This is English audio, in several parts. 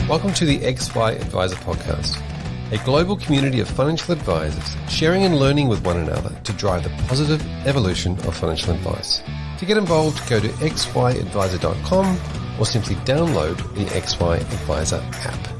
Welcome to the XY Advisor Podcast, a global community of financial advisors sharing and learning with one another to drive the positive evolution of financial advice. To get involved, go to xyadvisor.com or simply download the XY Advisor app.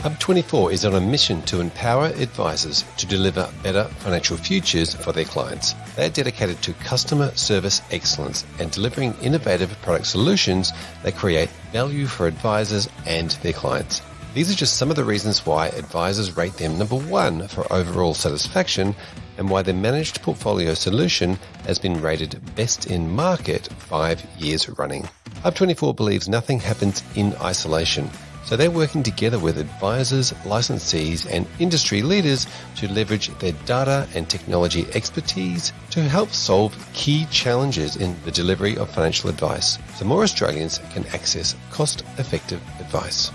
Hub24 is on a mission to empower advisors to deliver better financial futures for their clients. They are dedicated to customer service excellence and delivering innovative product solutions that create value for advisors and their clients. These are just some of the reasons why advisors rate them number one for overall satisfaction and why their managed portfolio solution has been rated best in market 5 years running. Hub24 believes nothing happens in isolation. So they're working together with advisors, licensees, and industry leaders to leverage their data and technology expertise to help solve key challenges in the delivery of financial advice, so more Australians can access cost-effective advice.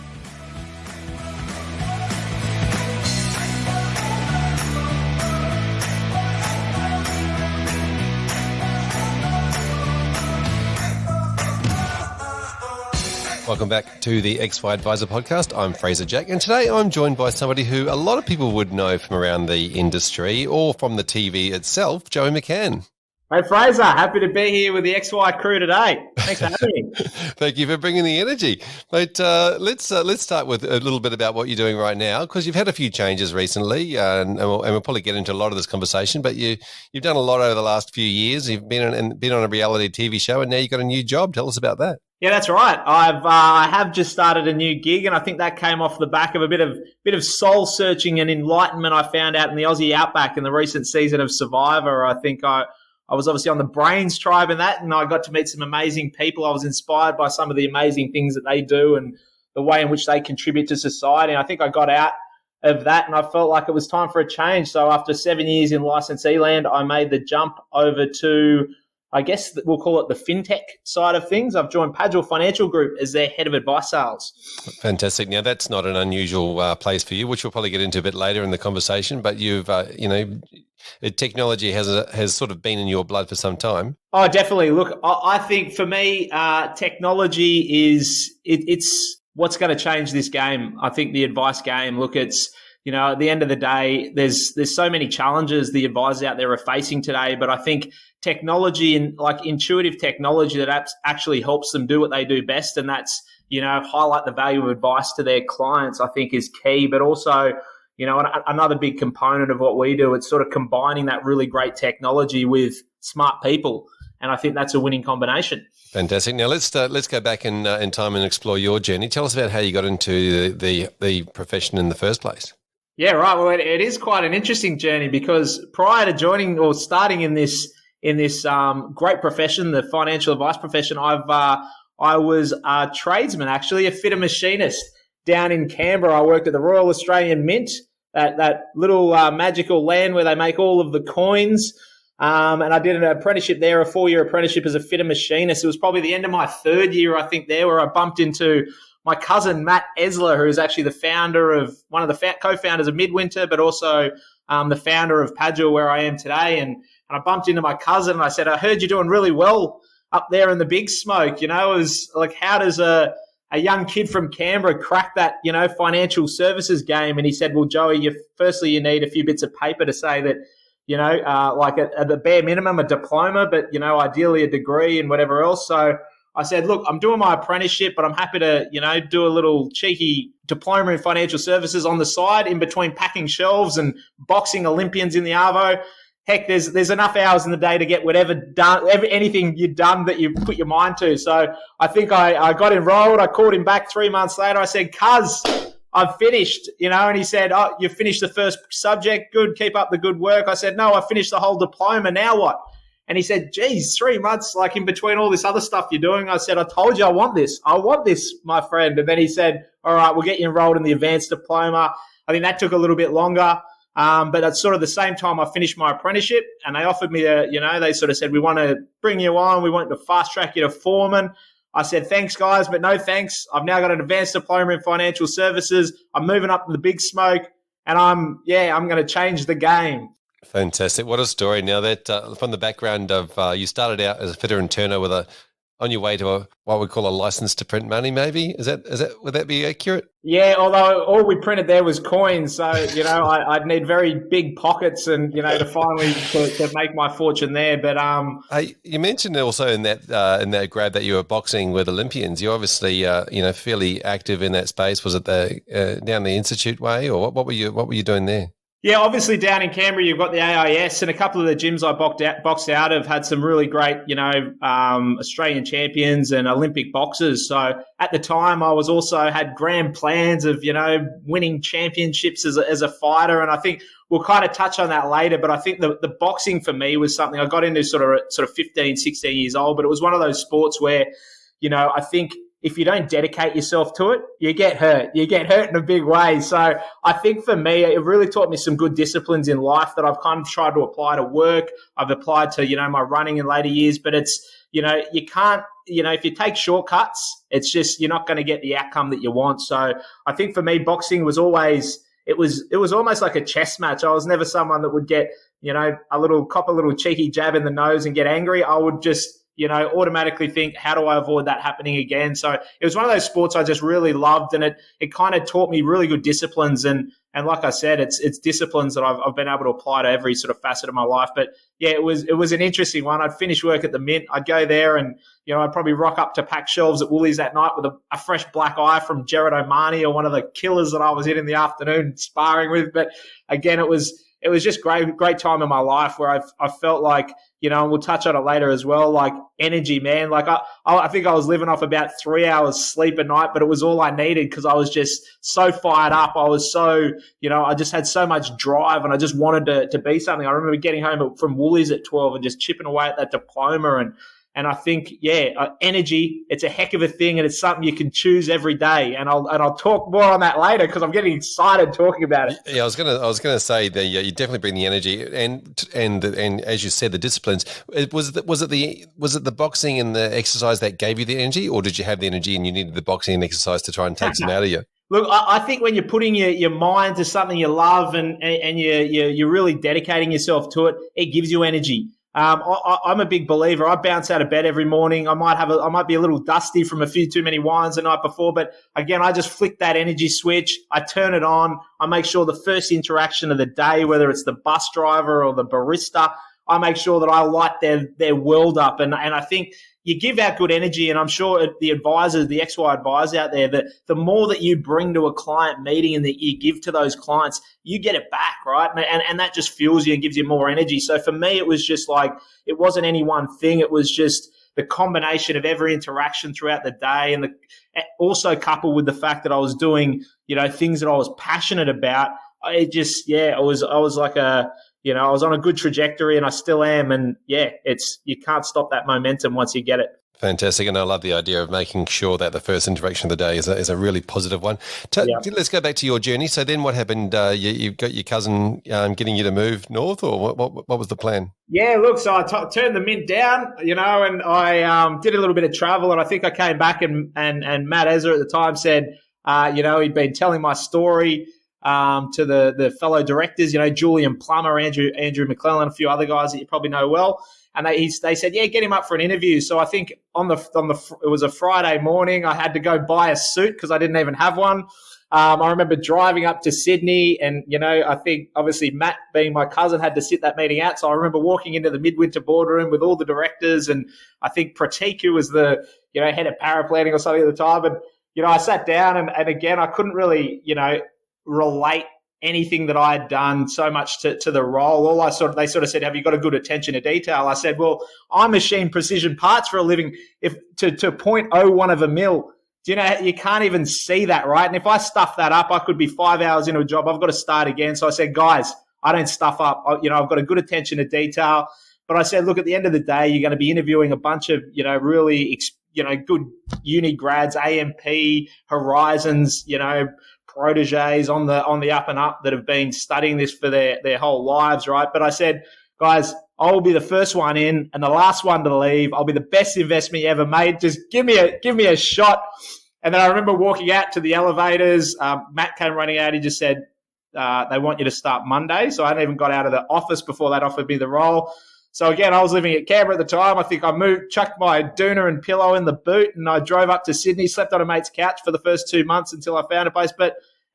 Welcome back to the XY Advisor Podcast. I'm Fraser Jack, and today I'm joined by somebody who a lot of people would know from around the industry or from the TV itself, Joey McCann. Hey Fraser, happy to be here with the XY crew today. Thanks for having me. Thank you for bringing the energy. But let's start with a little bit about what you're doing right now, because you've had a few changes recently, and we'll probably get into a lot of this conversation. But you've done a lot over the last few years. You've been on a reality TV show, and now you've got a new job. Tell us about that. Yeah, that's right. I have just started a new gig, and I think that came off the back of a bit of soul searching and enlightenment I found out in the Aussie Outback in the recent season of Survivor. I think I was obviously on the Brains tribe in that, and I got to meet some amazing people. I was inspired by some of the amazing things that they do and the way in which they contribute to society. And I think I got out of that, and I felt like it was time for a change. So after 7 years in licensee land, I made the jump over to, I guess we'll call it the fintech side of things. I've joined PADUA Financial Group as their head of advice sales. Fantastic. Now, that's not an unusual place for you, which we'll probably get into a bit later in the conversation, but you've, technology has sort of been in your blood for some time. Oh, definitely. Look, I think for me, technology it's what's going to change this game. I think the advice game, look, it's, at the end of the day, there's so many challenges the advisors out there are facing today, but I think technology and like intuitive technology that actually helps them do what they do best, and that's, highlight the value of advice to their clients, I think is key. But also, another big component of what we do, it's sort of combining that really great technology with smart people. And I think that's a winning combination. Fantastic. Now let's go back in time and explore your journey. Tell us about how you got into the profession in the first place. Yeah, right. Well, it is quite an interesting journey, because prior to joining or starting in this great profession, the financial advice profession, I was a tradesman, actually, a fitter machinist down in Canberra. I worked at the Royal Australian Mint, that little magical land where they make all of the coins. And I did an apprenticeship there, a 4-year apprenticeship as a fitter machinist. It was probably the end of my third year, I think, there, where I bumped into my cousin, Matt Esler, who is actually the founder of one of the co-founders of Midwinter, but also the founder of PADUA, where I am today. And I bumped into my cousin and I said, I heard you're doing really well up there in the big smoke. It was like, how does a young kid from Canberra crack that, financial services game? And he said, well, Joey, firstly, you need a few bits of paper to say that, like at the bare minimum, a diploma, but, ideally a degree and whatever else. So I said, look, I'm doing my apprenticeship, but I'm happy to, do a little cheeky diploma in financial services on the side in between packing shelves and boxing Olympians in the Arvo. Heck, there's enough hours in the day to get whatever done, anything you've done that you put your mind to. So I think I got enrolled. I called him back 3 months later. I said, cuz, I've finished, and he said, oh, you finished the first subject. Good. Keep up the good work. I said, no, I finished the whole diploma. Now what? And he said, geez, 3 months, like in between all this other stuff you're doing. I said, I told you I want this. I want this, my friend. And then he said, all right, we'll get you enrolled in the advanced diploma. I think that took a little bit longer. But at sort of the same time I finished my apprenticeship, and they offered me they sort of said, we want to bring you on. We want to fast track you to foreman. I said, thanks, guys, but no thanks. I've now got an advanced diploma in financial services. I'm moving up to the big smoke, and I'm going to change the game. Fantastic. What a story. Now that from the background of you started out as a fitter and turner on your way to what we call a license to print money, maybe? Would that be accurate? Yeah, although all we printed there was coins, so I'd need very big pockets, and to finally to make my fortune there. But Hey, you mentioned also in that grab that you were boxing with Olympians. You're obviously fairly active in that space. Was it the down the Institute way, or what were you doing there? Yeah, obviously down in Canberra, you've got the AIS, and a couple of the gyms I boxed out of had some really great, Australian champions and Olympic boxers. So at the time, I was also had grand plans of, winning championships as a fighter. And I think we'll kind of touch on that later. But I think the boxing for me was something I got into sort of 15, 16 years old. But it was one of those sports where, I think if you don't dedicate yourself to it, you get hurt. You get hurt in a big way. So I think for me, it really taught me some good disciplines in life that I've kind of tried to apply to work. I've applied to, my running in later years, but it's, you can't, if you take shortcuts, it's just, you're not going to get the outcome that you want. So I think for me, boxing was always, it was almost like a chess match. I was never someone that would get, a little cheeky jab in the nose and get angry. I would just, automatically think, how do I avoid that happening again? So it was one of those sports I just really loved, and it kind of taught me really good disciplines. And like I said, it's disciplines that I've been able to apply to every sort of facet of my life. But yeah, it was an interesting one. I'd finish work at the Mint. I'd go there and, I'd probably rock up to pack shelves at Woolies that night with a fresh black eye from Jared O'Mahony or one of the killers that I was in the afternoon sparring with. But again, it was just great time in my life where I felt like, and we'll touch on it later as well, like energy, man. Like I think I was living off about 3 hours sleep a night, but it was all I needed because I was just so fired up. I was so, I just had so much drive and I just wanted to be something. I remember getting home from Woolies at 12 and just chipping away at that diploma. And I think, energy, it's a heck of a thing, and it's something you can choose every day. And I'll talk more on that later because I'm getting excited talking about it. Yeah, I was gonna say that you definitely bring the energy and as you said, the disciplines. Was it the boxing and the exercise that gave you the energy, or did you have the energy and you needed the boxing and exercise to try and take some out of you? Look, I think when you're putting your mind to something you love and you're really dedicating yourself to it, it gives you energy. I'm a big believer. I bounce out of bed every morning. I might be a little dusty from a few too many wines the night before, but again, I just flick that energy switch. I turn it on. I make sure the first interaction of the day, whether it's the bus driver or the barista, I make sure that I light their world up. And I think you give out good energy, and I'm sure the advisors, the XY advisors out there, that the more that you bring to a client meeting and that you give to those clients, you get it back, right? And that just fuels you and gives you more energy. So for me, it was just like, it wasn't any one thing. It was just the combination of every interaction throughout the day, and also coupled with the fact that I was doing, things that I was passionate about. I was like I was on a good trajectory, and I still am. And you can't stop that momentum once you get it. Fantastic. And I love the idea of making sure that the first interaction of the day is a really positive one. Let's go back to your journey. So then what happened? You've got your cousin getting you to move north, or what was the plan? Yeah, look, so I turned the Mint down, and I did a little bit of travel, and I think I came back and Matt Ezra at the time said, he'd been telling my story to the fellow directors, Julian Plummer, Andrew McClellan, a few other guys that you probably know well. And they said, get him up for an interview. So I think it was a Friday morning. I had to go buy a suit because I didn't even have one. I remember driving up to Sydney, and, I think obviously Matt, being my cousin, had to sit that meeting out. So I remember walking into the midwinter boardroom with all the directors, and I think Pratik, who was the, head of paraplanning or something at the time. And, I sat down and again, I couldn't really, relate anything that I had done so much to the role. They sort of said, have you got a good attention to detail? I said, well, I machine precision parts for a living. If to 0.01 of a mil, you can't even see that, right? And if I stuff that up, I could be 5 hours into a job. I've got to start again. So I said, guys, I don't stuff up. I've got a good attention to detail. But I said, look, at the end of the day, you're going to be interviewing a bunch of, really, good uni grads, AMP, Horizons, proteges on the up and up that have been studying this for their whole lives, right? But I said, guys, I'll be the first one in and the last one to leave. I'll be the best investment you ever made. Just give me a shot. And then I remember walking out to the elevators. Matt came running out. He just said, they want you to start Monday. So I hadn't even got out of the office before that offered me the role. So again, I was living at Canberra at the time. I think I chucked my doona and pillow in the boot, and I drove up to Sydney, slept on a mate's couch for the first 2 months until I found a place.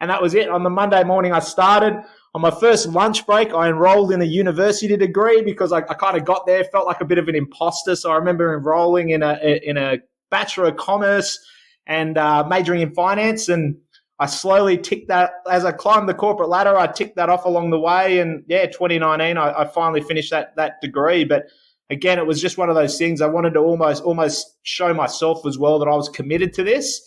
And that was it. On the Monday morning, I started. On my first lunch break, I enrolled in a university degree because I kind of got there, felt like a bit of an imposter. So I remember enrolling in a Bachelor of Commerce and majoring in finance. And I slowly ticked that as I climbed the corporate ladder. I ticked that off along the way, and 2019, I finally finished that degree. But again, it was just one of those things. I wanted to almost show myself as well that I was committed to this.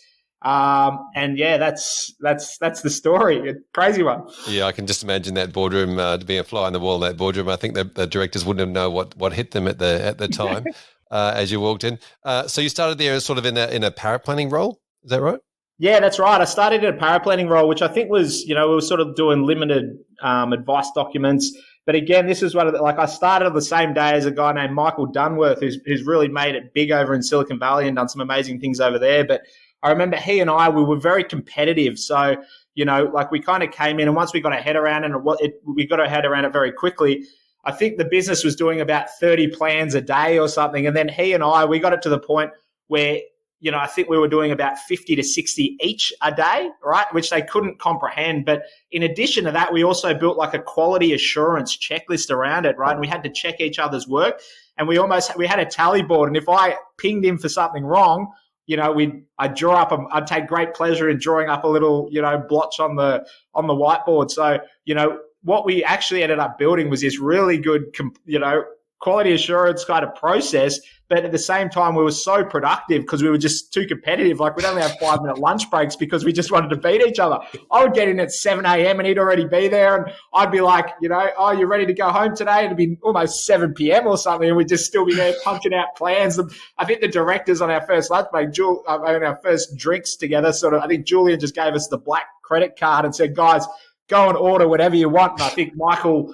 That's the story. A crazy one. Yeah, I can just imagine that boardroom to be a fly on the wall in that boardroom. I think the directors wouldn't have known what hit them at the time as you walked in. So you started there as sort of in a paraplanning role. Is that right? Yeah, that's right. I started in a paraplanning role, which I think was, we were sort of doing limited advice documents. But again, this is one of I started on the same day as a guy named Michael Dunworth, who's really made it big over in Silicon Valley and done some amazing things over there. But I remember he and we were very competitive. So, we kind of came in, and once we got our head around it, we got our head around it very quickly. I think the business was doing about 30 plans a day or something. And then he and we got it to the point where, I think we were doing about 50 to 60 each a day, right? Which they couldn't comprehend. But in addition to that, we also built like a quality assurance checklist around it, right? And we had to check each other's work. And we had a tally board. And if I pinged him for something wrong, I'd take great pleasure in drawing up a little, blotch on the whiteboard. So, what we actually ended up building was this really good, quality assurance kind of process. But at the same time, we were so productive because we were just too competitive. Like, we'd only have 5-minute lunch breaks because we just wanted to beat each other. I would get in at 7 a.m. and he'd already be there. And I'd be like, oh, you're ready to go home today? It'd be almost 7 p.m. or something. And we'd just still be there punching out plans. And I think the directors on our first lunch break, our first drinks together, I think Julian just gave us the black credit card and said, guys, go and order whatever you want. And I think Michael,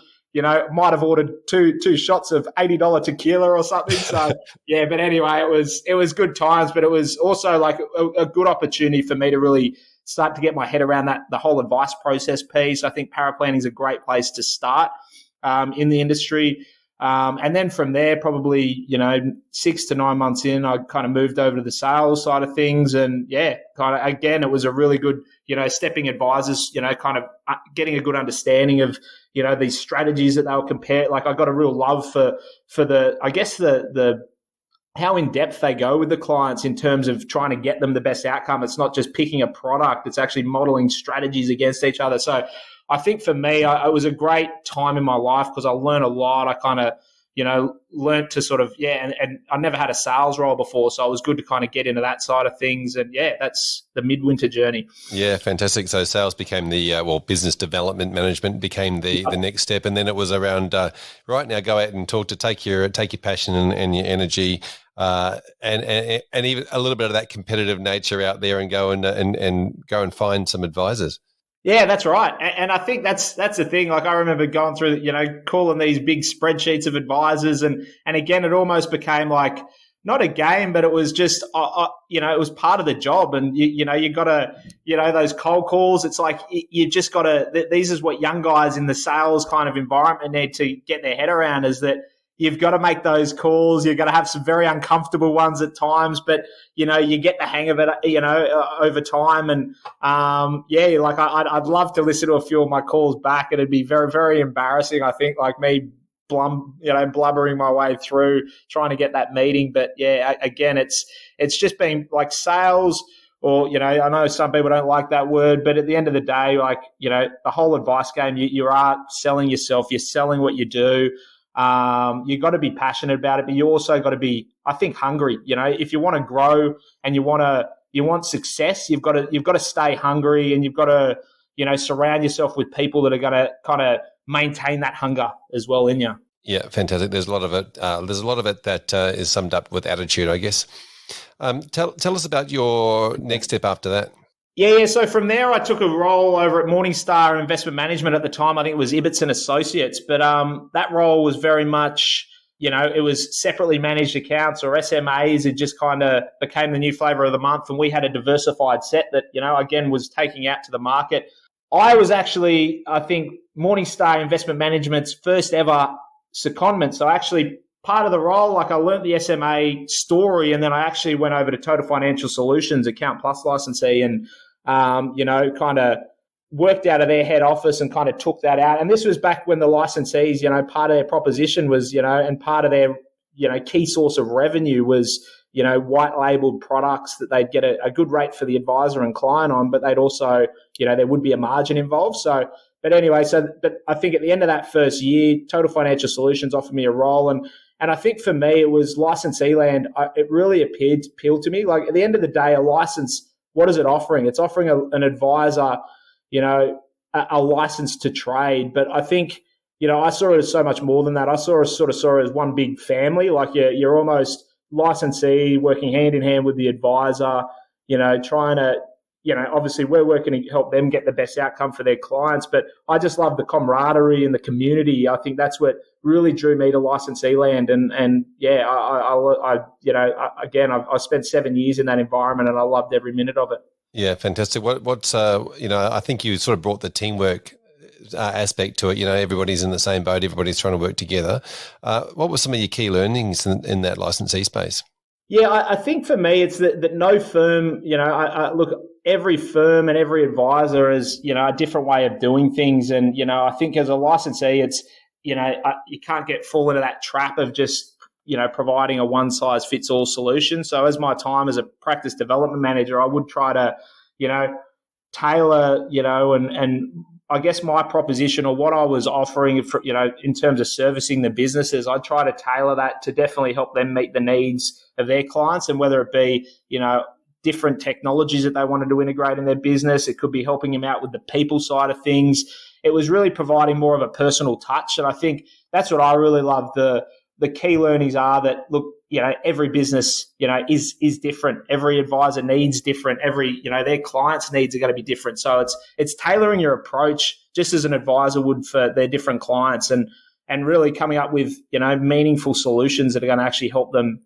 might have ordered two shots of $80 tequila or something. So yeah, but anyway, it was good times, but it was also like a good opportunity for me to really start to get my head around the whole advice process piece. I think paraplanning is a great place to start in the industry. And then from there, probably, 6 to 9 months in, I kind of moved over to the sales side of things. And again, it was a really good, stepping advisors, kind of getting a good understanding of, these strategies that they were compared. Like, I got a real love for the how in depth they go with the clients in terms of trying to get them the best outcome. It's not just picking a product, it's actually modeling strategies against each other. So I think for me, it was a great time in my life because I learned a lot. I kind of, learned to sort of, and I never had a sales role before. So it was good to kind of get into that side of things. And that's the midwinter journey. Yeah, fantastic. So sales became the, business development management became the next step. And then it was around, right now, go out and take your passion and your energy and even a little bit of that competitive nature out there and go and find some advisors. Yeah, that's right. And I think that's the thing. Like, I remember going through, calling these big spreadsheets of advisors. And again, it almost became like not a game, but it was just, it was part of the job. And, you got to, those cold calls, it's like you just got to, these is what young guys in the sales kind of environment need to get their head around, is that you've got to make those calls. You're going to have some very uncomfortable ones at times, but, you get the hang of it, over time. And, I'd love to listen to a few of my calls back. It'd be very, very embarrassing, I think, like me, blubbering my way through trying to get that meeting. But, again, it's just been like sales, or, I know some people don't like that word, but at the end of the day, like, the whole advice game, you are selling yourself. You're selling what you do. You've got to be passionate about it, but you also got to be, I think, hungry. If you want to grow and you want success, you've got to stay hungry, and you've got to, surround yourself with people that are going to kind of maintain that hunger as well in you. Yeah, fantastic. There's a lot of it. That is summed up with attitude, I guess. Tell us about your next step after that. Yeah. So from there, I took a role over at Morningstar Investment Management at the time. I think it was Ibbotson Associates, but that role was very much, it was separately managed accounts, or SMAs. It just kind of became the new flavor of the month, and we had a diversified set that, again, was taking out to the market. I was actually, I think, Morningstar Investment Management's first ever secondment. So actually part of the role, like I learned the SMA story, and then I actually went over to Total Financial Solutions, Account Plus licensee, and, kind of worked out of their head office and kind of took that out. And this was back when the licensees, part of their proposition was, and part of their, key source of revenue was, white labeled products that they'd get a good rate for the advisor and client on, but they'd also, there would be a margin involved. So, but anyway, but I think at the end of that first year, Total Financial Solutions offered me a role. And I think for me, it was licensee land. It really appealed to me. Like at the end of the day, a license, what is it offering? It's offering an advisor, a license to trade. But I think, I saw it as so much more than that. I saw it as one big family. Like you're almost licensee working hand in hand with the advisor, trying to, obviously we're working to help them get the best outcome for their clients. But I just love the camaraderie and the community. I think that's what really drew me to licensee land. And yeah, I spent 7 years in that environment and I loved every minute of it. Yeah, fantastic. What's I think you sort of brought the teamwork aspect to it. Everybody's in the same boat. Everybody's trying to work together. What were some of your key learnings in that licensee space? Yeah, I think for me, it's that no firm, I look, every firm and every advisor is, a different way of doing things. And, I think as a licensee, it's, you can't get fall into that trap of just, providing a one size fits all solution. So as my time as a practice development manager, I would try to, tailor, and I guess my proposition or what I was offering, for, in terms of servicing the businesses, I try to tailor that to definitely help them meet the needs of their clients. And whether it be, different technologies that they wanted to integrate in their business, it could be helping them out with the people side of things. It was really providing more of a personal touch. And I think that's what I really love. The key learnings are that, look, every business, is different. Every advisor needs different. Every, their clients' needs are going to be different. So it's tailoring your approach just as an advisor would for their different clients and really coming up with, meaningful solutions that are going to actually help them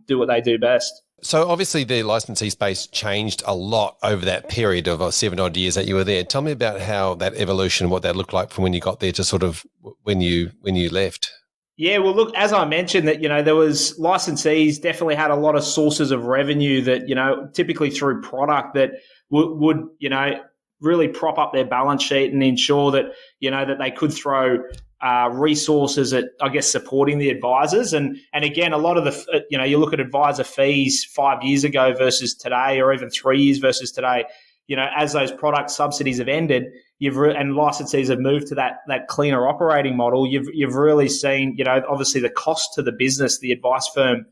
do what they do best. So obviously the licensee space changed a lot over that period of 7 odd years that you were there. Tell me about how that evolution, what that looked like from when you got there to sort of when you left. Yeah, well, look, as I mentioned that, there was licensees definitely had a lot of sources of revenue that, typically through product that would really prop up their balance sheet and ensure that, that they could throw resources at, I guess, supporting the advisors. And again, a lot of the, you look at advisor fees 5 years ago versus today, or even 3 years versus today, as those product subsidies have ended, and licensees have moved to that cleaner operating model, you've really seen, obviously the cost to the business, the advice firm,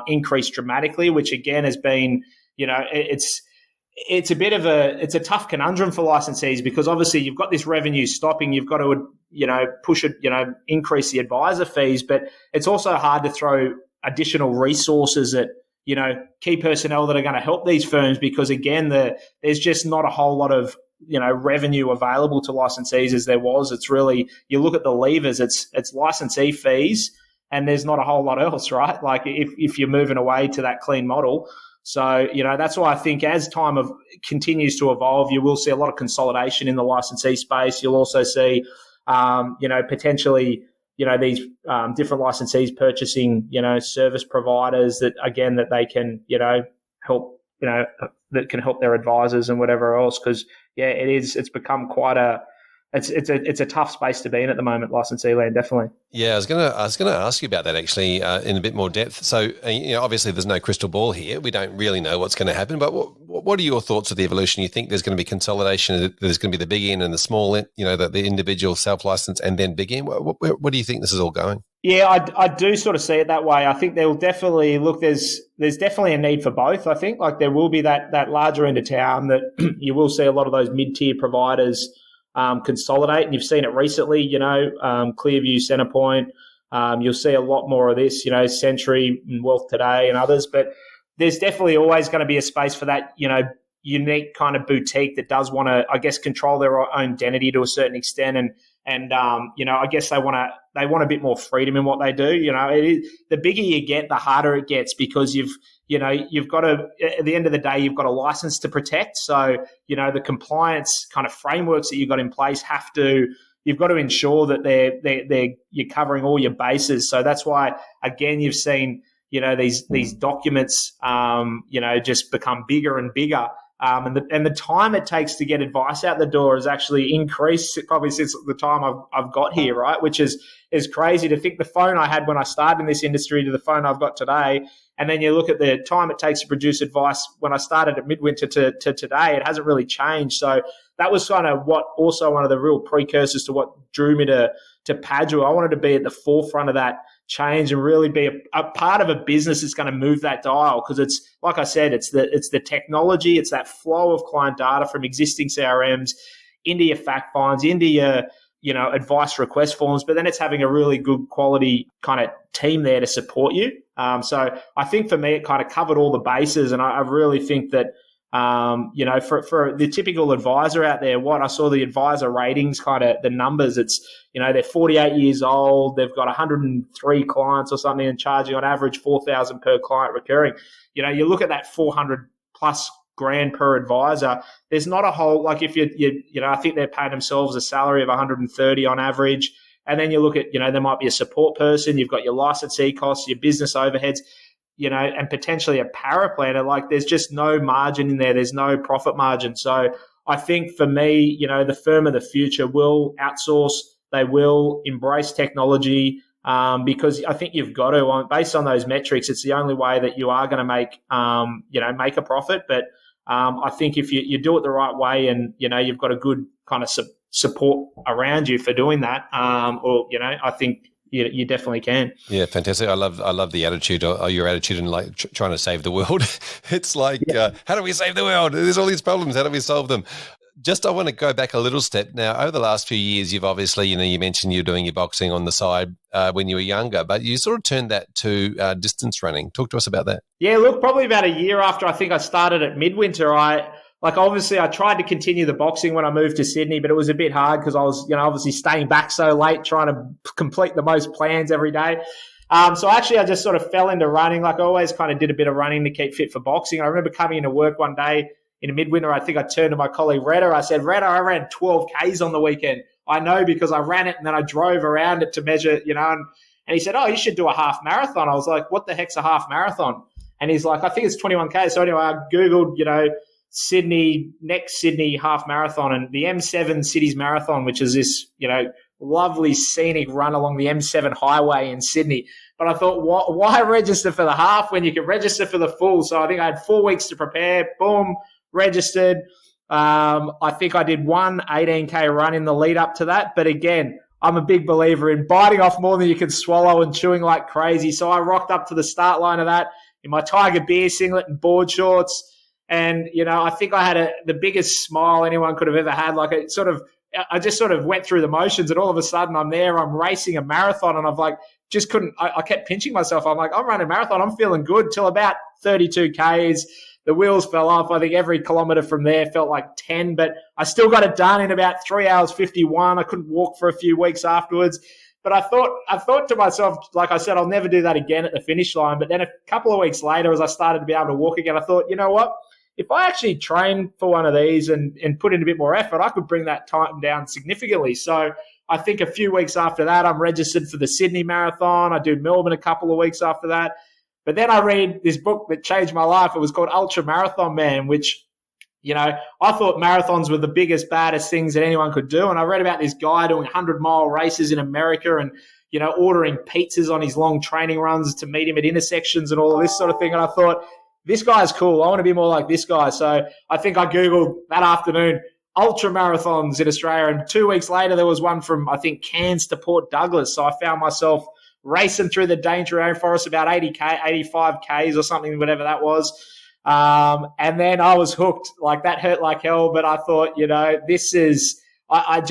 increase dramatically, which again has been, it's a tough conundrum for licensees because obviously you've got this revenue stopping, you've got to, push it, increase the advisor fees, but it's also hard to throw additional resources at, key personnel that are going to help these firms because again, there's just not a whole lot of, revenue available to licensees as there was. It's really, you look at the levers, it's licensee fees and there's not a whole lot else, right? Like if you're moving away to that clean model. So, that's why I think as time continues to evolve, you will see a lot of consolidation in the licensee space. You'll also see, potentially, these different licensees purchasing, service providers that they can, help, that can help their advisors and whatever else. Because it's become quite it's a tough space to be in at the moment, licensee land, definitely. Yeah, I was gonna ask you about that actually in a bit more depth. So obviously there's no crystal ball here. We don't really know what's going to happen. But what are your thoughts of the evolution? You think there's going to be consolidation? There's going to be the big end and the small end. The individual self-license and then big end. What do you think this is all going? Yeah, I do sort of see it that way. I think there will definitely there's definitely a need for both. I think like there will be that larger end of town that you will see a lot of those mid-tier providers consolidate, and you've seen it recently. Clearview, Centrepoint. You'll see a lot more of this. Century and Wealth Today and others. But there's definitely always going to be a space for that. unique kind of boutique that does want to, I guess, control their own identity to a certain extent And I guess they want a bit more freedom in what they do. The bigger you get, the harder it gets, because you've got to, at the end of the day, you've got a license to protect. So, the compliance kind of frameworks that you've got in place you've got to ensure that you're covering all your bases. So that's why, again, you've seen, these documents, just become bigger and bigger. And the time it takes to get advice out the door has actually increased probably since the time I've got here, right? Which is crazy to think. The phone I had when I started in this industry to the phone I've got today, and then you look at the time it takes to produce advice when I started at Midwinter to today, it hasn't really changed. So that was kind of also one of the real precursors to what drew me to PADUA. I wanted to be at the forefront of that change and really be a part of a business that's going to move that dial, because it's, like I said, it's the technology, it's that flow of client data from existing CRMs into your fact finds, into your advice request forms, but then it's having a really good quality kind of team there to support you. So I think for me, it kind of covered all the bases, and I really think that for the typical advisor out there, I saw the advisor ratings, kind of the numbers, it's, they're 48 years old, they've got 103 clients or something, and charging on average 4,000 per client recurring. You look at that 400 plus grand per advisor, there's not a whole, like if I think they're paying themselves a salary of 130 on average. And then you look at, there might be a support person, you've got your licensee costs, your business overheads, and potentially a paraplanner. Like, there's just no margin in there. There's no profit margin. So I think for me, the firm of the future will outsource. They will embrace technology, because I think you've got to, based on those metrics, it's the only way that you are going to make a profit. But I think if you do it the right way, and, you've got a good kind of support around you for doing that, I think you definitely can. Yeah, fantastic. I love the attitude, or your attitude in like trying to save the world. It's like, how do we save the world? There's all these problems. How do we solve them? Just, I want to go back a little step. Now, over the last few years, you've obviously, you mentioned you're doing your boxing on the side when you were younger, but you sort of turned that to distance running. Talk to us about that. Yeah, look, probably about a year after I think I started at Midwinter, obviously I tried to continue the boxing when I moved to Sydney, but it was a bit hard because I was, obviously staying back so late, trying to complete the most plans every day. So actually I just sort of fell into running. Like, I always kind of did a bit of running to keep fit for boxing. I remember coming into work one day in Midwinter, I think I turned to my colleague Retta. I said, Retta, I ran 12 Ks on the weekend. I know because I ran it and then I drove around it to measure, and he said, oh, you should do a half marathon. I was like, what the heck's a half marathon? And he's like, I think it's 21 Ks. So anyway, I Googled, next Sydney half marathon, and the M7 Cities Marathon, which is this, lovely scenic run along the M7 highway in Sydney. But I thought, why register for the half when you can register for the full? So I think I had 4 weeks to prepare. Boom, registered. I think I did one 18K run in the lead up to that. But again, I'm a big believer in biting off more than you can swallow and chewing like crazy. So I rocked up to the start line of that in my Tiger Beer singlet and board shorts. And, I think I had the biggest smile anyone could have ever had. Like, I just sort of went through the motions, and all of a sudden I'm racing a marathon, and I've I kept pinching myself. I'm like, I'm running a marathon. I'm feeling good till about 32 Ks. The wheels fell off. I think every kilometre from there felt like 10, but I still got it done in about 3 hours 51. I couldn't walk for a few weeks afterwards. But I thought to myself, like I said, I'll never do that again at the finish line. But then a couple of weeks later, as I started to be able to walk again, I thought, you know what? If I actually train for one of these and put in a bit more effort, I could bring that time down significantly. So I think a few weeks after that, I'm registered for the Sydney Marathon. I do Melbourne a couple of weeks after that. But then I read this book that changed my life. It was called Ultra Marathon Man, which, I thought marathons were the biggest, baddest things that anyone could do. And I read about this guy doing 100-mile races in America and, ordering pizzas on his long training runs to meet him at intersections and all of this sort of thing. And I thought, this guy's cool. I want to be more like this guy. So I think I Googled that afternoon, ultra marathons in Australia. And 2 weeks later, there was one from, I think, Cairns to Port Douglas. So I found myself racing through the Daintree Rainforest, about 85 Ks or something, whatever that was. And then I was hooked. Like, that hurt like hell. But I thought, this is, I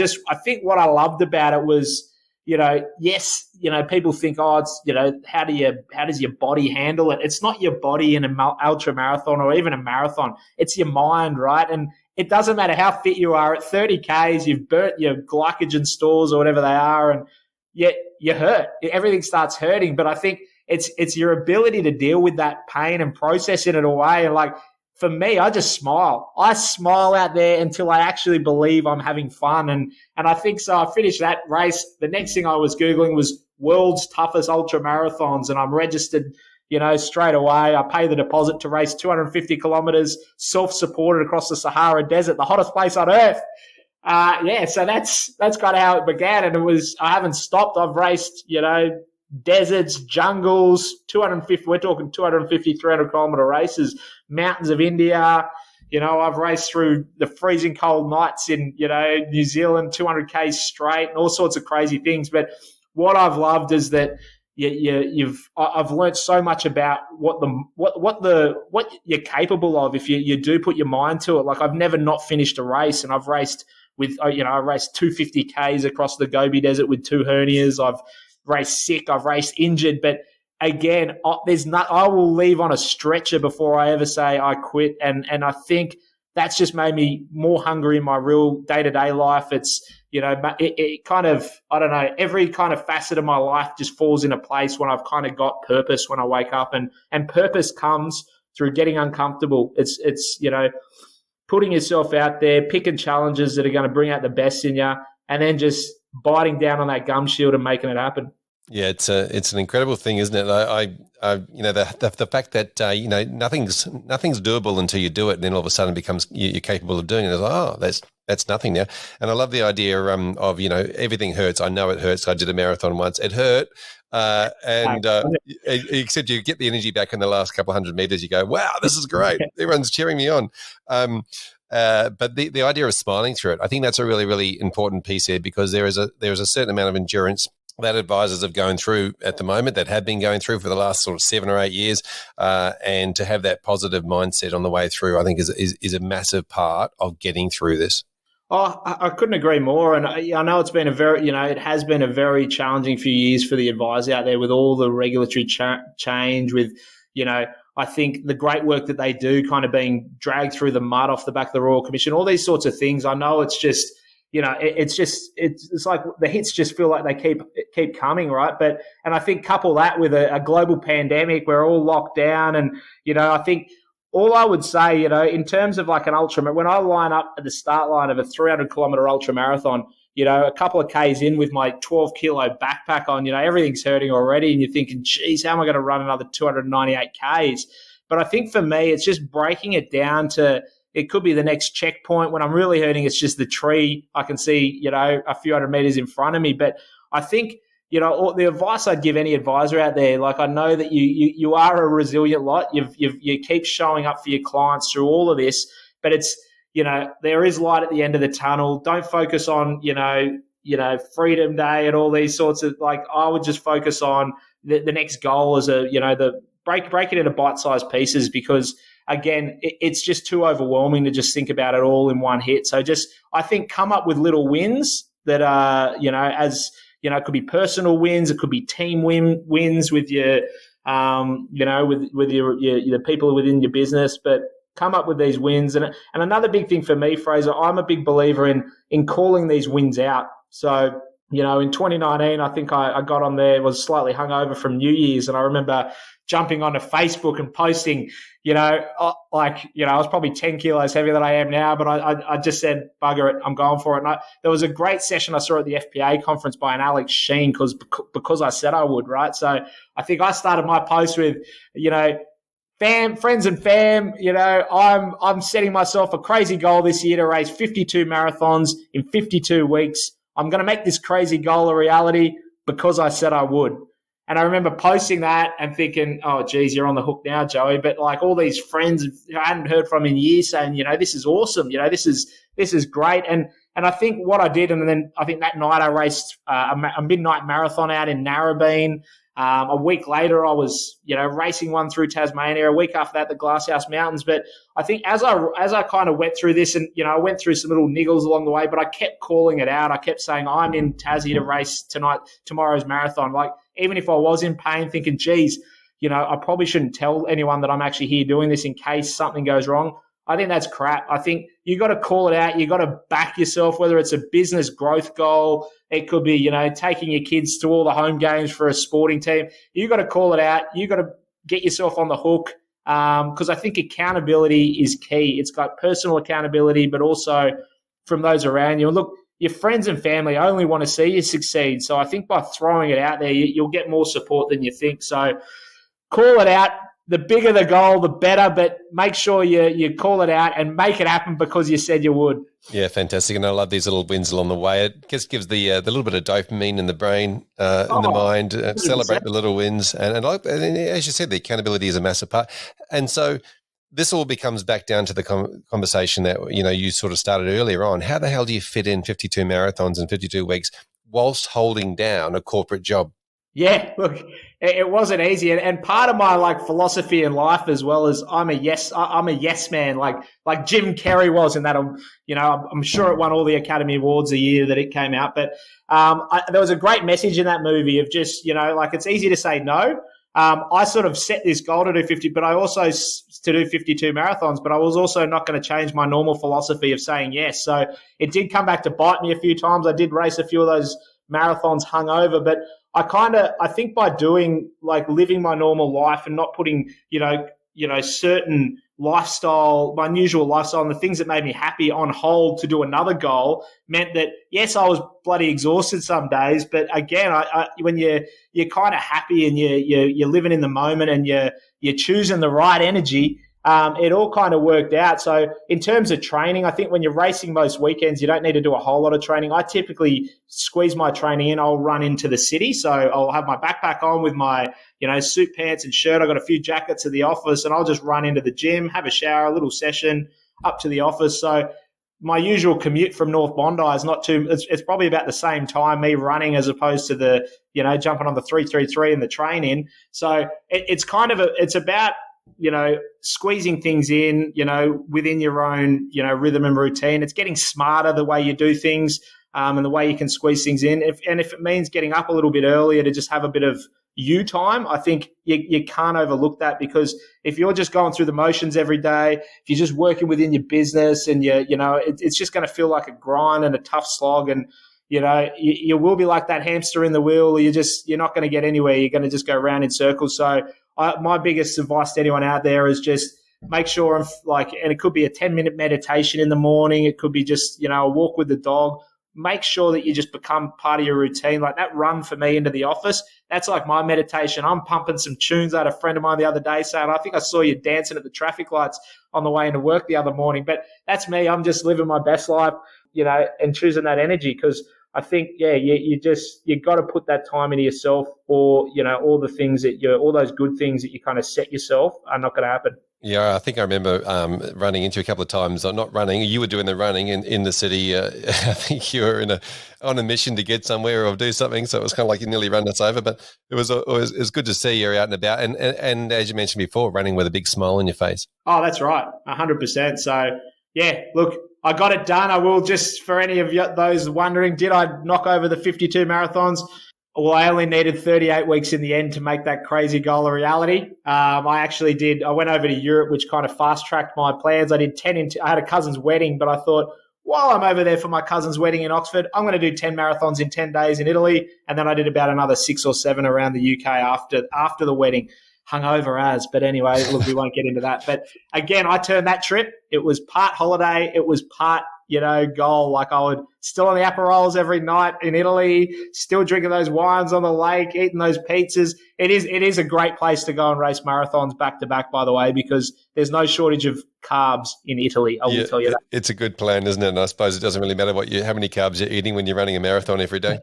think what I loved about it was, yes, people think, oh, it's, how does your body handle it? It's not your body in an ultra marathon or even a marathon. It's your mind, right? And it doesn't matter how fit you are. At 30 Ks, you've burnt your glycogen stores or whatever they are, and yet you hurt. Everything starts hurting. But I think it's your ability to deal with that pain and processing it away. And like, for me, I just smile. I smile out there until I actually believe I'm having fun. And I think so. I finished that race. The next thing I was Googling was world's toughest ultra marathons, and I'm registered, straight away. I pay the deposit to race 250 kilometers, self-supported across the Sahara Desert, the hottest place on earth. So that's kind of how it began. And I haven't stopped. I've raced, deserts, jungles, 250, we're talking 250, 300 kilometer races, mountains of India. I've raced through the freezing cold nights in, New Zealand, 200 Ks straight, and all sorts of crazy things. But what I've loved is that I've learned so much about what you're capable of if you do put your mind to it. Like, I've never not finished a race, and I've raced with, I raced 250 Ks across the Gobi Desert with 2 hernias. I've raced sick, I've raced injured, but again, I will leave on a stretcher before I ever say I quit. And I think that's just made me more hungry in my real day-to-day life. It's, it kind of, I don't know, every kind of facet of my life just falls into place when I've kind of got purpose when I wake up, and purpose comes through getting uncomfortable. It's putting yourself out there, picking challenges that are going to bring out the best in you, and then just biting down on that gum shield and making it happen. Yeah, it's an incredible thing, isn't it? The fact that nothing's doable until you do it, and then all of a sudden it becomes you're capable of doing it. It's like, that's nothing now. And I love the idea of everything hurts. I know it hurts. I did a marathon once. It hurt, except you get the energy back in the last couple of 100 meters. You go, wow, this is great. Everyone's cheering me on. But the idea of smiling through it, I think that's a really, really important piece here, because there is a certain amount of endurance that advisors have gone through at the moment, that have been going through for the last sort of 7 or 8 years, and to have that positive mindset on the way through, I think is a massive part of getting through this. Oh, I couldn't agree more. And I know it's been it has been a very challenging few years for the advisor out there with all the regulatory change, with, I think the great work that they do kind of being dragged through the mud off the back of the Royal Commission, all these sorts of things. I know it's just, it's like the hits just feel like they keep coming, right? And I think couple that with a global pandemic, we're all locked down, and I think all I would say, in terms of like an ultra, when I line up at the start line of a 300 kilometer ultra marathon, a couple of Ks in with my 12 kilo backpack on, everything's hurting already, and you're thinking, geez, how am I going to run another 298 Ks? But I think for me, it's just breaking it down to, it could be the next checkpoint. When I'm really hurting, it's just the tree. I can see, a few hundred meters in front of me. But I think, the advice I'd give any advisor out there, like, I know that you are a resilient lot. You keep showing up for your clients through all of this, but it's, there is light at the end of the tunnel. Don't focus on, Freedom Day and all these sorts of, like, I would just focus on the next goal as break it into bite-sized pieces, because again, it's just too overwhelming to just think about it all in one hit. So I think come up with little wins that are, it could be personal wins, it could be team wins with your, with your people within your business, but come up with these wins. And another big thing for me, Fraser, I'm a big believer in calling these wins out. So, in 2019, I think I got on there, was slightly hungover from New Year's, and I remember jumping onto Facebook and posting, I was probably 10 kilos heavier than I am now, but I just said, bugger it, I'm going for it. And there was a great session I saw at the FPA conference by an Alex Sheen because I said I would, right? So I think I started my post with, friends and fam, I'm setting myself a crazy goal this year to race 52 marathons in 52 weeks. I'm going to make this crazy goal a reality because I said I would. And I remember posting that and thinking, oh, geez, you're on the hook now, Joey. But like all these friends I hadn't heard from in years saying, this is awesome. This is great. And I think what I did, and then I think that night I raced a midnight marathon out in Narrabeen. A week later, I was, racing one through Tasmania. A week after that, the Glasshouse Mountains. But I think as I kind of went through this, and I went through some little niggles along the way, but I kept calling it out. I kept saying, I'm in Tassie to race tomorrow's marathon. Like, even if I was in pain, thinking, geez, I probably shouldn't tell anyone that I'm actually here doing this in case something goes wrong. I think that's crap. I think you got to call it out. You got to back yourself, whether it's a business growth goal. It could be, taking your kids to all the home games for a sporting team. You got to call it out. You got to get yourself on the hook, because I think accountability is key. It's got personal accountability, but also from those around you. And look, your friends and family only want to see you succeed. So I think by throwing it out there, you'll get more support than you think. So call it out. The bigger the goal, the better, but make sure you call it out and make it happen because you said you would. Yeah, fantastic. And I love these little wins along the way. It just gives the little bit of dopamine in the brain, in the mind, celebrate the little wins. And as you said, the accountability is a massive part. And so this all becomes back down to the conversation that, you sort of started earlier on. How the hell do you fit in 52 marathons in 52 weeks whilst holding down a corporate job? Yeah, look, it wasn't easy, and part of my philosophy in life as well is I'm a yes man, like Jim Carrey was in that. I'm sure it won all the Academy Awards the year that it came out, but there was a great message in that movie of just it's easy to say no. I sort of set this goal to do 50, but I also to do 52 marathons, but I was also not going to change my normal philosophy of saying yes. So it did come back to bite me a few times. I did race a few of those marathons hungover, but I think by doing living my normal life and not putting, certain lifestyle, my unusual lifestyle and the things that made me happy on hold to do another goal meant that, yes, I was bloody exhausted some days. But again, when you're kind of happy and you're living in the moment and you're choosing the right energy, it all kind of worked out. So in terms of training, I think when you're racing most weekends, you don't need to do a whole lot of training. I typically squeeze my training in. I'll run into the city. So I'll have my backpack on with my, suit pants and shirt. I've got a few jackets at the office and I'll just run into the gym, have a shower, a little session up to the office. So my usual commute from North Bondi is it's probably about the same time, me running as opposed to the, jumping on the 333 and the train in. So it's about, squeezing things in, within your own, rhythm and routine. It's getting smarter the way you do things, and the way you can squeeze things in. If it means getting up a little bit earlier to just have a bit of you time, I think you can't overlook that, because if you're just going through the motions every day, if you're just working within your business and it's just going to feel like a grind and a tough slog, and you will be like that hamster in the wheel. You're not going to get anywhere. You're going to just go round in circles. So my biggest advice to anyone out there is just make sure and it could be a 10-minute meditation in the morning. It could be just, a walk with the dog. Make sure that you just become part of your routine. Like that run for me into the office, that's like my meditation. I'm pumping some tunes. I had a friend of mine the other day saying, I think I saw you dancing at the traffic lights on the way into work the other morning. But that's me. I'm just living my best life, and choosing that energy, because I think, you got to put that time into yourself, or, all the things all those good things that you kind of set yourself are not going to happen. Yeah, I think I remember running into you a couple of times. Not running, you were doing the running in the city. I think you were on a mission to get somewhere or do something. So it was kind of like you nearly run us over, but it was good to see you out and about. And as you mentioned before, running with a big smile on your face. Oh, that's right. 100%. So yeah, look, I got it done. I will, just for any of those wondering, did I knock over the 52 marathons? Well, I only needed 38 weeks in the end to make that crazy goal a reality. I actually did. I went over to Europe, which kind of fast-tracked my plans. I did 10 I had a cousin's wedding, but I thought, while I'm over there for my cousin's wedding in Oxford, I'm going to do 10 marathons in 10 days in Italy. And then I did about another 6 or 7 around the UK after the wedding. Hungover as, but anyway, look, we won't get into that. But again, I turned that trip. It was part holiday. It was part, goal. Like I would still on the Aperols every night in Italy, still drinking those wines on the lake, eating those pizzas. It is a great place to go and race marathons back to back, by the way, because there's no shortage of carbs in Italy. I will tell you that. It's a good plan, isn't it? And I suppose it doesn't really matter how many carbs you're eating when you're running a marathon every day.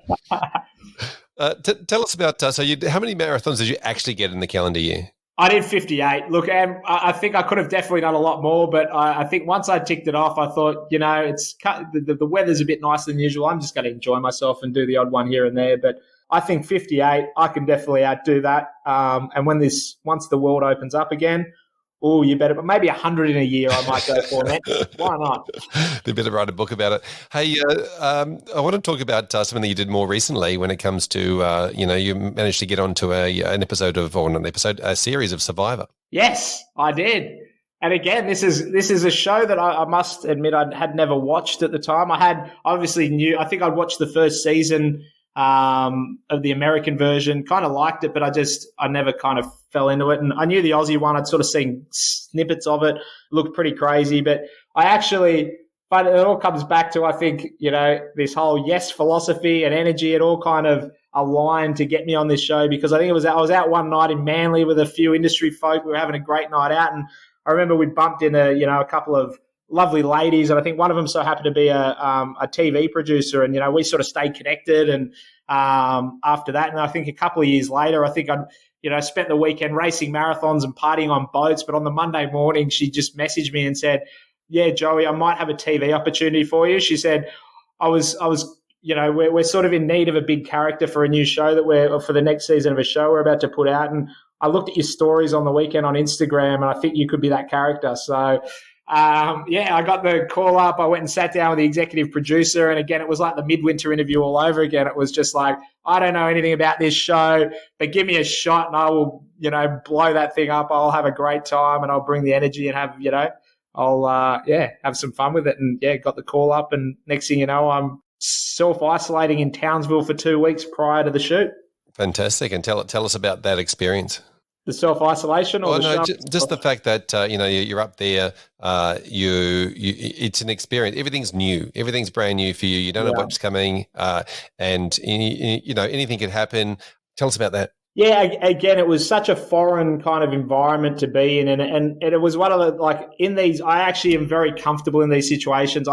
Tell us about, how many marathons did you actually get in the calendar year? I did 58. Look, I think I could have definitely done a lot more, but I think once I ticked it off, I thought, it's the weather's a bit nicer than usual. I'm just going to enjoy myself and do the odd one here and there. But I think 58, I can definitely outdo that. And once the world opens up again, you better, but maybe 100 in a year I might go for next. Why not? You better write a book about it. Hey, I want to talk about something that you did more recently when it comes to, you managed to get onto a series of Survivor. Yes, I did. And again, this is a show that I must admit I had never watched at the time. I think I'd watched the first season of the American version, kind of liked it, but I never kind of fell into it. And I knew the Aussie one, I'd sort of seen snippets of it, looked pretty crazy, but but it all comes back to, I think, this whole yes philosophy and energy, it all kind of aligned to get me on this show, because I think I was out one night in Manly with a few industry folk. We were having a great night out, and I remember we bumped into, a couple of lovely ladies, and I think one of them so happened to be a TV producer, and, we sort of stayed connected. And after that, and I think a couple of years later, I think I'd, spent the weekend racing marathons and partying on boats. But on the Monday morning, she just messaged me and said, "Yeah, Joey, I might have a TV opportunity for you." She said, we're sort of in need of a big character for a new show for the next season of a show we're about to put out. And I looked at your stories on the weekend on Instagram, and I think you could be that character. So, I got the call up. I went and sat down with the executive producer. And again, it was like the midwinter interview all over again. It was just like, I don't know anything about this show, but give me a shot and I will, blow that thing up. I'll have a great time and I'll bring the energy and have, I'll, have some fun with it. And got the call up. And next thing you know, I'm self-isolating in Townsville for 2 weeks prior to the shoot. Fantastic. And tell us about that experience. The self-isolation, or just the fact that you're up there. It's an experience. Everything's new. Everything's brand new for you. You don't know what's coming, and anything could happen. Tell us about that. Yeah, again, it was such a foreign kind of environment to be in, and it was one of the in these. I actually am very comfortable in these situations.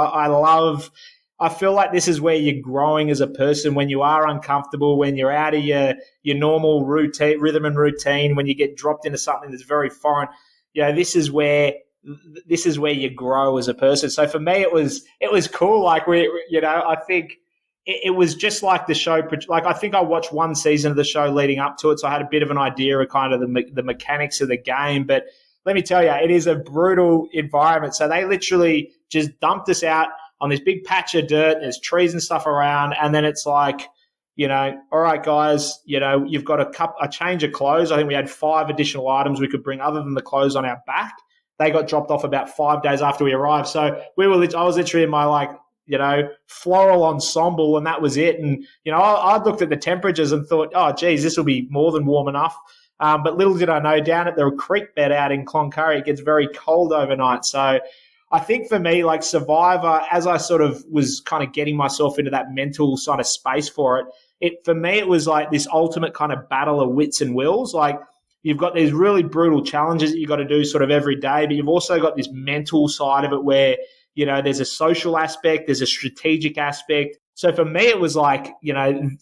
I feel like this is where you're growing as a person, when you are uncomfortable, when you're out of your normal rhythm and routine, when you get dropped into something that's very foreign. This is where you grow as a person. So for me, it was cool. I think it was just like the show. Like, I think I watched one season of the show leading up to it, so I had a bit of an idea of kind of the mechanics of the game. But let me tell you, it is a brutal environment. So they literally just dumped us out on this big patch of dirt. There's trees and stuff around, and then it's like, all right, guys, you've got a change of clothes. I think we had 5 additional items we could bring other than the clothes on our back. They got dropped off about 5 days after we arrived. So I was literally in my floral ensemble, and that was it. And I looked at the temperatures and thought, oh, geez, this will be more than warm enough. But little did I know, down at the creek bed out in Cloncurry, it gets very cold overnight. So I think for me, like Survivor, as I sort of was kind of getting myself into that mental sort of space for it, for me, it was like this ultimate kind of battle of wits and wills. Like, you've got these really brutal challenges that you got to do sort of every day, but you've also got this mental side of it where, there's a social aspect, there's a strategic aspect. So for me, it was like,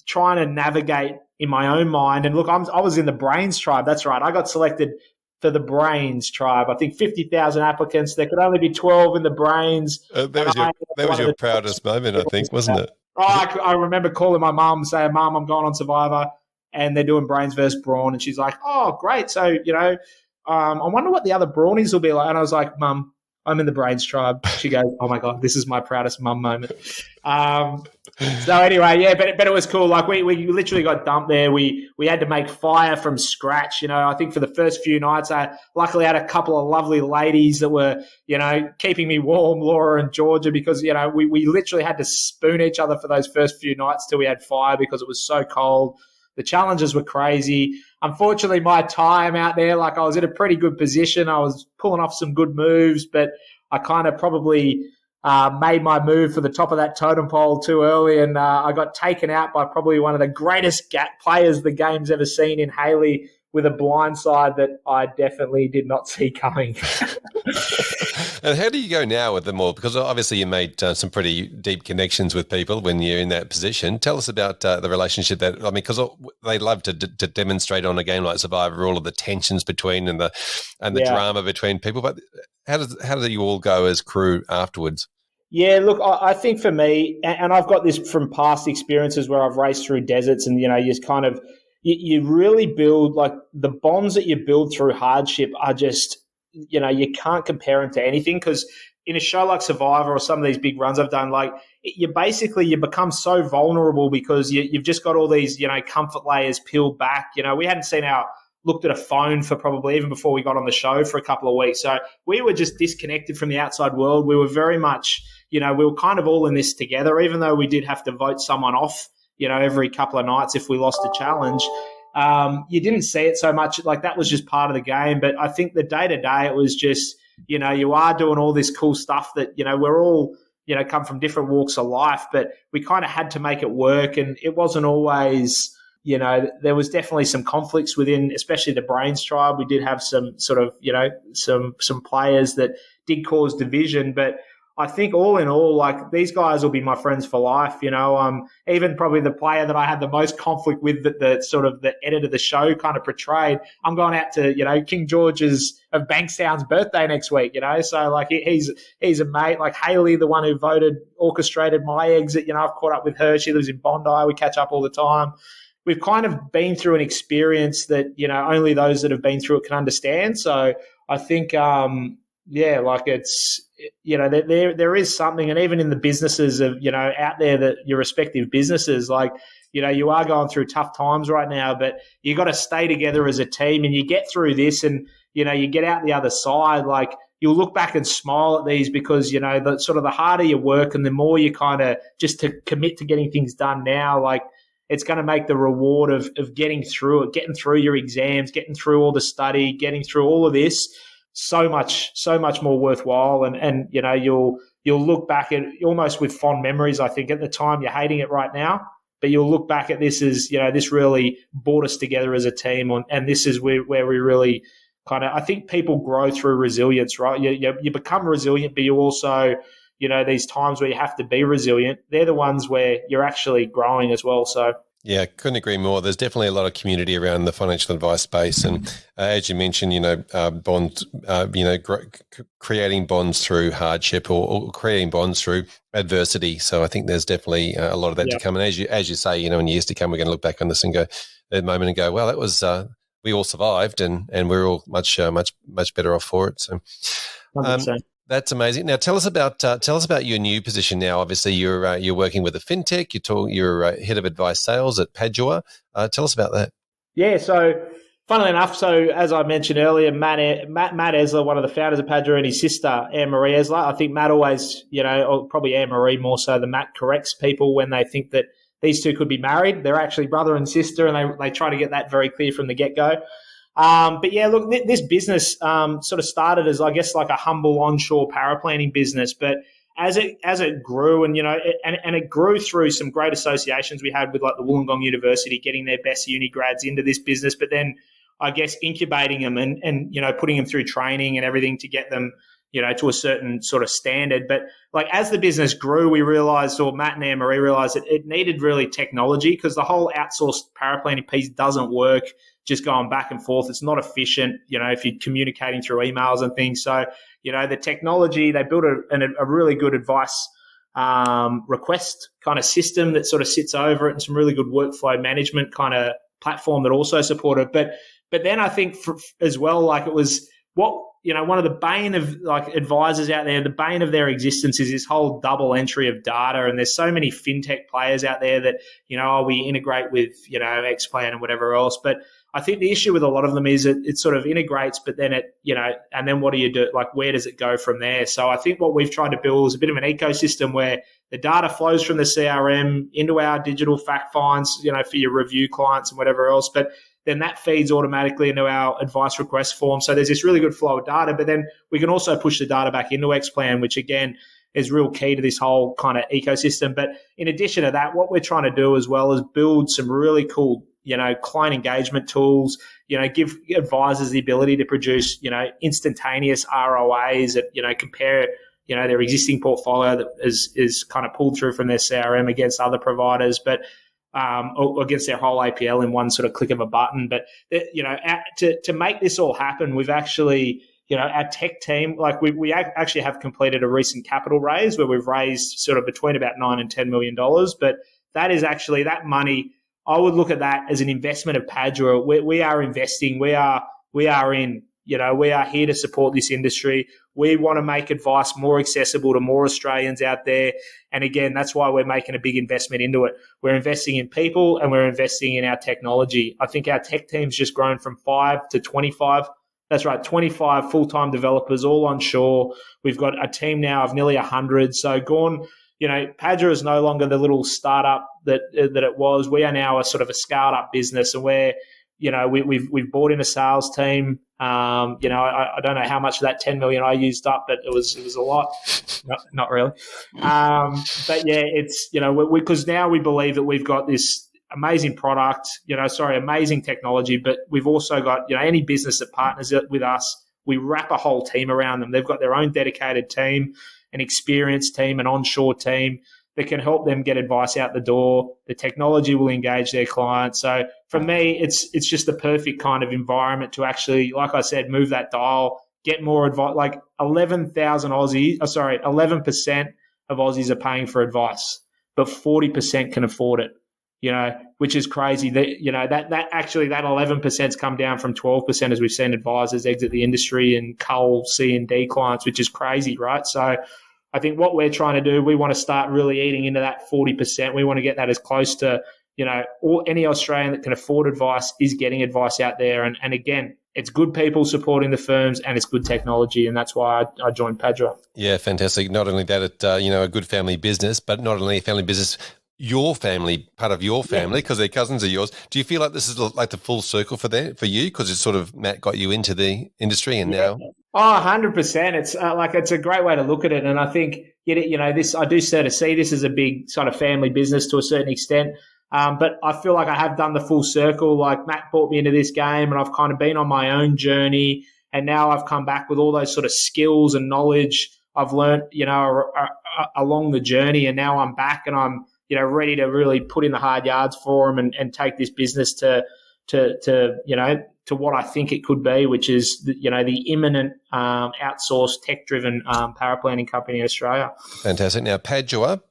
trying to navigate in my own mind. And look, I was in the Brains tribe. That's right. I got selected for the Brains tribe. I think 50,000 applicants. There could only be 12 in the Brains. That was your proudest moment, I think, wasn't it? I remember calling my mum, saying, "Mum, I'm going on Survivor, and they're doing Brains versus Brawn." And she's like, "Oh, great. So, I wonder what the other Brawnies will be like." And I was like, "Mum, I'm in the Brains tribe." She goes, "Oh my God, this is my proudest mum moment." So anyway, yeah, but it was cool. Like, we literally got dumped there. We had to make fire from scratch. I think for the first few nights, I luckily had a couple of lovely ladies that were, keeping me warm, Laura and Georgia, because, we literally had to spoon each other for those first few nights till we had fire, because it was so cold. The challenges were crazy. Unfortunately, my time out there, I was in a pretty good position. I was pulling off some good moves, but I kind of probably made my move for the top of that totem pole too early, and I got taken out by probably one of the greatest gap players the game's ever seen in Haley, with a blindside that I definitely did not see coming. And how do you go now with them all? Because obviously you made some pretty deep connections with people when you're in that position. Tell us about the relationship because they love to demonstrate on a game like Survivor all of the tensions between and the drama between people. But how do you all go as crew afterwards? Yeah, look, I think for me, and I've got this from past experiences where I've raced through deserts, and you kind of you really build, like, the bonds that you build through hardship are just, you can't compare them to anything, because in a show like Survivor or some of these big runs I've done, you become so vulnerable because you've just got all these, comfort layers peeled back. We hadn't seen our looked at a phone for probably even before we got on the show for a couple of weeks. So we were just disconnected from the outside world. We were very much, we were kind of all in this together, even though we did have to vote someone off, every couple of nights if we lost a challenge. You didn't see it so much. Like, that was just part of the game. But I think the day-to-day, it was just, you are doing all this cool stuff that, we're all, come from different walks of life, but we kind of had to make it work. And it wasn't always, there was definitely some conflicts within, especially the Brains tribe. We did have some sort of, some players that did cause division, but I think all in all, like, these guys will be my friends for life. Even probably the player that I had the most conflict with, that the sort of the edit of the show kind of portrayed. I'm going out to, King George's of Bankstown's birthday next week, so like he's a mate. Like Hayley, the one who orchestrated my exit, I've caught up with her. She lives in Bondi. We catch up all the time. We've kind of been through an experience that, only those that have been through it can understand. So I think, like it's, there is something, and even in the businesses of, out there, that your respective businesses, like, you are going through tough times right now, but you got to stay together as a team, and you get through this, and, you get out the other side. Like, you'll look back and smile at these because, the sort of the harder you work and the more you kind of just to commit to getting things done now, like, it's going to make the reward of getting through it, getting through your exams, getting through all the study, getting through all of this, so much more worthwhile. And you'll look back at almost with fond memories. I think at the time you're hating it right now, but you'll look back at this as, this really brought us together as a team. And this is where we really kind of, I think people grow through resilience, right? You become resilient, but you also, these times where you have to be resilient, they're the ones where you're actually growing as well. So, yeah, couldn't agree more. There's definitely a lot of community around the financial advice space, and as you mentioned, bonds, creating bonds through hardship or creating bonds through adversity. So I think there's definitely a lot of that to come. And as you say, in years to come, we're going to look back on this and go that moment and go, well, that was we all survived, and we're all much better off for it. So. 100%. That's amazing. Now, tell us about your new position. Now, obviously, you're working with a fintech. You're head of advice sales at PADUA. Tell us about that. Yeah. So, funnily enough, as I mentioned earlier, Matt Esler, one of the founders of PADUA, and his sister Anne-Marie Esler. I think Matt always, or probably Anne-Marie more so than Matt, corrects people when they think that these two could be married. They're actually brother and sister, and they try to get that very clear from the get-go. But yeah, look, this business sort of started as, I guess, like a humble onshore paraplanning business. But as it grew, and it grew through some great associations we had with, like, the Wollongong University, getting their best uni grads into this business. But then, I guess, incubating them and putting them through training and everything to get them, to a certain sort of standard. But like, as the business grew, we realized, or Matt and Anne-Marie realized, that it needed really technology, because the whole outsourced paraplanning piece doesn't work just going back and forth. It's not efficient, if you're communicating through emails and things. So, the technology, they built a really good advice request kind of system that sort of sits over it, and some really good workflow management kind of platform that also supported. But then I think as well, like, it was one of the bane of, like, advisors out there, the bane of their existence is this whole double entry of data. And there's so many fintech players out there that, we integrate with, Xplan and whatever else. But I think the issue with a lot of them is it sort of integrates, but then and then what do you do? Like, where does it go from there? So I think what we've tried to build is a bit of an ecosystem where the data flows from the CRM into our digital fact finds, for your review clients and whatever else. But then that feeds automatically into our advice request form. So there's this really good flow of data, but then we can also push the data back into Xplan, which again is real key to this whole kind of ecosystem. But in addition to that, what we're trying to do as well is build some really cool, client engagement tools, give advisors the ability to produce, instantaneous ROAs that, compare, their existing portfolio that is kind of pulled through from their CRM against other providers, but or against their whole APL in one sort of click of a button. But, to make this all happen, we've actually, our tech team, like we actually have completed a recent capital raise where we've raised sort of between about $9 and $10 million. But that is actually, that money, I would look at that as an investment of PADUA. We are investing. We are in We are here to support this industry. We want to make advice more accessible to more Australians out there. And again, that's why we're making a big investment into it. We're investing in people and we're investing in our technology. I think our tech team's just grown from 5 to 25. That's right, 25 full-time developers all onshore. We've got a team now of nearly 100. So PADUA is no longer the little startup that it was. We are now a sort of a scaled-up business, and we've brought in a sales team. I don't know how much of that 10 million I used up, but it was a lot. Not really. But yeah, it's because now we believe that we've got this amazing product, amazing technology, but we've also got any business that partners with us, we wrap a whole team around them. They've got their own dedicated team, an experienced team, an onshore team that can help them get advice out the door. The technology will engage their clients. So for me, it's just the perfect kind of environment to actually, like I said, move that dial, get more advice. Like 11% of Aussies are paying for advice, but 40% can afford it. Which is crazy. That 11%'s come down from 12% as we've seen advisors exit the industry and cull C and D clients, which is crazy, right? So I think what we're trying to do, we want to start really eating into that 40%. We want to get that as close to, any Australian that can afford advice is getting advice out there. And again, it's good people supporting the firms and it's good technology. And that's why I joined PADUA. Yeah, fantastic. Not only that, it's, a good family business, but not only a family business, your family, part of your family, because their cousins are yours. Do you feel like this is like the full circle for you? Because it's sort of Matt got you into the industry and now. Oh, 100%. It's it's a great way to look at it. And I think, I do sort of see this as a big sort of family business to a certain extent. But I feel like I have done the full circle. Like Matt brought me into this game and I've kind of been on my own journey. And now I've come back with all those sort of skills and knowledge I've learned, along the journey. And now I'm back and I'm, ready to really put in the hard yards for them and take this business to what I think it could be, which is the imminent outsourced tech-driven power planning company in Australia. Fantastic. Now, PADUA,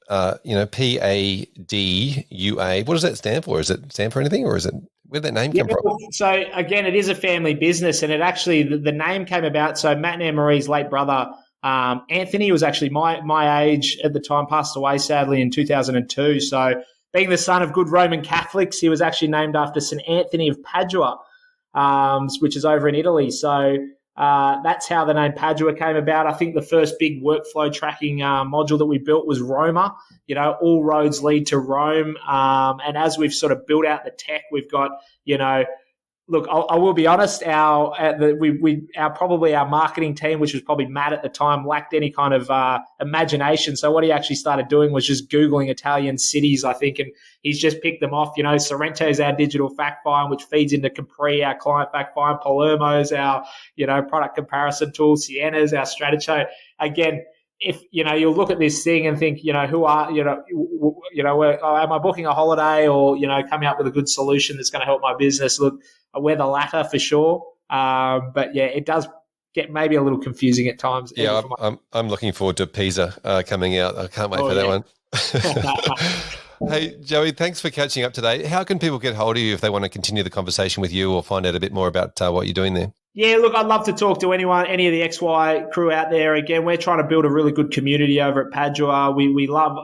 PADUA, what does that stand for? Is it stand for anything, or is it where did that name come from? So again, it is a family business, and it actually the name came about. So Matt and Anne-Marie's late brother. Anthony was actually my age at the time, passed away sadly in 2002. So being the son of good Roman Catholics, he was actually named after St. Anthony of Padua, which is over in Italy. So that's how the name PADUA came about. I think the first big workflow tracking module that we built was Roma. All roads lead to Rome. And as we've sort of built out the tech, we've got, look, I will be honest. Our marketing team, which was probably Matt at the time, lacked any kind of imagination. So what he actually started doing was just Googling Italian cities, I think, and he's just picked them off. Sorrento is our digital fact find, which feeds into Capri, our client fact find. Palermo's our product comparison tool. Sienna's our strategy. So again, if you'll look at this thing and think, who are am I booking a holiday or coming up with a good solution that's going to help my business? Look, we're the latter for sure. But yeah, it does get maybe a little confusing at times. Yeah, I'm looking forward to Pisa coming out. I can't wait for that one. Hey, Joey, thanks for catching up today. How can people get hold of you if they want to continue the conversation with you or find out a bit more about what you're doing there? Yeah, look, I'd love to talk to anyone, any of the XY crew out there. Again, we're trying to build a really good community over at PADUA. We love,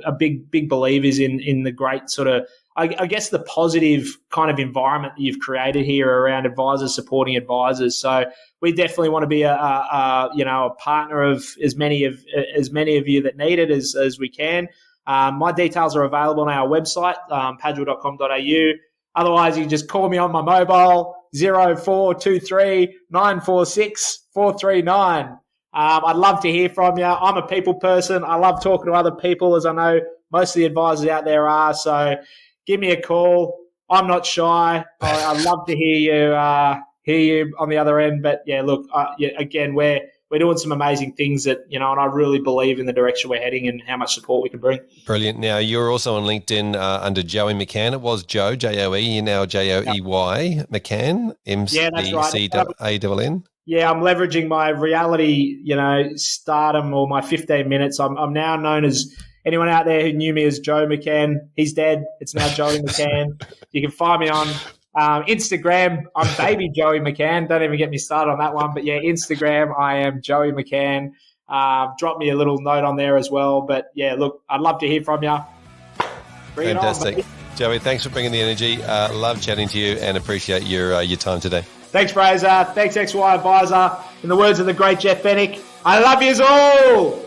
a big believers in the great sort of, I guess, the positive kind of environment that you've created here around advisors supporting advisors. So we definitely want to be a partner of as many of you that need it as we can. My details are available on our website, padua.com.au. Otherwise, you can just call me on my mobile, 0423 946 439. I'd love to hear from you. I'm a people person. I love talking to other people, as I know most of the advisors out there are. So give me a call. I'm not shy. I'd love to hear you on the other end. But yeah, look, again, we're doing some amazing things that, and I really believe in the direction we're heading and how much support we can bring. Brilliant. Now, you're also on LinkedIn under Joey McCann. It was Joe, Joe, you're now Joey, McCann, McCann. Yeah, I'm leveraging my reality, stardom or my 15 minutes. I'm now known as, anyone out there who knew me as Joe McCann, he's dead. It's now Joey McCann. You can find me on Instagram, I'm baby Joey McCann. Don't even get me started on that one. But yeah, Instagram, I am Joey McCann. Drop me a little note on there as well. But yeah, look, I'd love to hear from you. Bring Fantastic. it on, Joey, thanks for bringing the energy. Love chatting to you and appreciate your time today. Thanks, Fraser. Thanks, XY Advisor. In the words of the great Jeff Fennick, I love yous all.